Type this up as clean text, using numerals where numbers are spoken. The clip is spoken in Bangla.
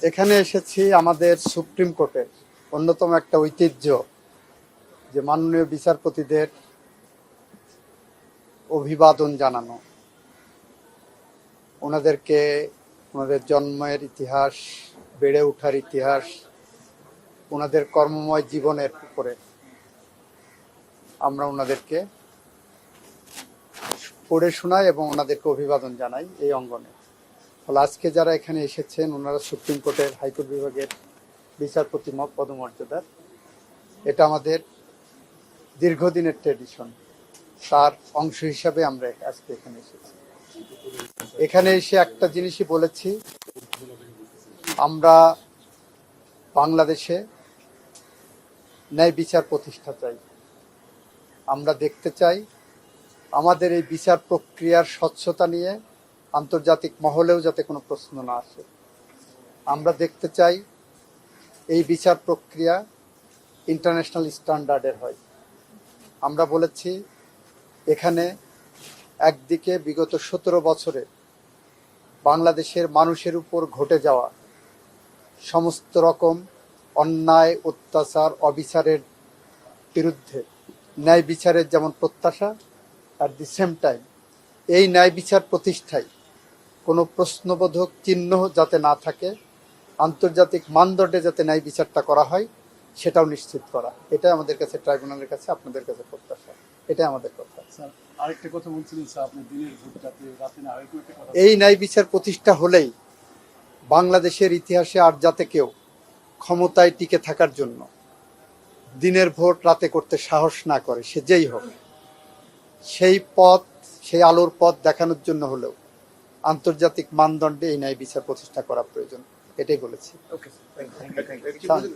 এখানে এসেছি আমাদের সুপ্রিম কোর্টের অন্যতম একটা ঐতিহ্য যে মাননীয় বিচারপতিদের অভিবাদন জানানো, ওনাদেরকে ওনাদের জন্মের ইতিহাস, বেড়ে ওঠার ইতিহাস, ওনাদের কর্মময় জীবনের উপরে আমরা ওনাদেরকে পড়ে শোনাই এবং ওনাদেরকে অভিবাদন জানাই এই অঙ্গনে। ফলে আজকে যারা এখানে এসেছেন ওনারা সুপ্রিম কোর্টের হাইকোর্ট বিভাগের বিচারপতি পদমর্যাদার, এটা আমাদের দীর্ঘদিনের ট্রেডিশন, তার অংশ হিসাবে আমরা আজকে এখানে এসেছি। এখানে এসে একটা জিনিসই বলেছি, আমরা বাংলাদেশে ন্যায় বিচার প্রতিষ্ঠা চাই। আমরা দেখতে চাই আমাদের এই বিচার প্রক্রিয়ার স্বচ্ছতা নিয়ে আন্তর্জাতিক মহলেও যাতে কোনো প্রশ্ন না আসে। আমরা দেখতে চাই এই বিচার প্রক্রিয়া ইন্টারন্যাশনাল স্ট্যান্ডার্ডের হয়। আমরা বলেছি এখানে একদিকে বিগত 17 বছরে বাংলাদেশের মানুষের উপর ঘটে যাওয়া সমস্ত রকম অন্যায়, অত্যাচার, অবিচারের বিরুদ্ধে ন্যায় বিচারের যেমন প্রত্যাশা, অ্যাট দি সেম টাইম এই ন্যায় বিচার প্রতিষ্ঠায় কোনো প্রশ্নবোধক চিহ্ন যাতে না থাকে, আন্তর্জাতিক মানদণ্ডে যাতে ন্যায় বিচারটা করা হয় সেটাও নিশ্চিত করা। এটাই আমাদের কাছে, ট্রাইব্যুনালের কাছে, আপনাদের কাছে প্রত্যাশা। এটাই আমাদের কথা। আরেকটা কথা বলছিলেন স্যার, আপনি দিনের ভোটটাতে রাতে না আরেকটু একটা কথা। এই ন্যায় বিচার প্রতিষ্ঠা হলেই বাংলাদেশের ইতিহাসে আর যাতে কেউ ক্ষমতায় টিকে থাকার জন্য দিনের ভোট রাতে করতে সাহস না করে, সে যেই হোক, সেই পথ, সেই আলোর পথ দেখানোর জন্য হলেও আন্তর্জাতিক মানদণ্ডে এই ন্যায় বিচার প্রতিষ্ঠা করা প্রয়োজন। এটাই বলেছি। ওকে, থ্যাংক ইউ।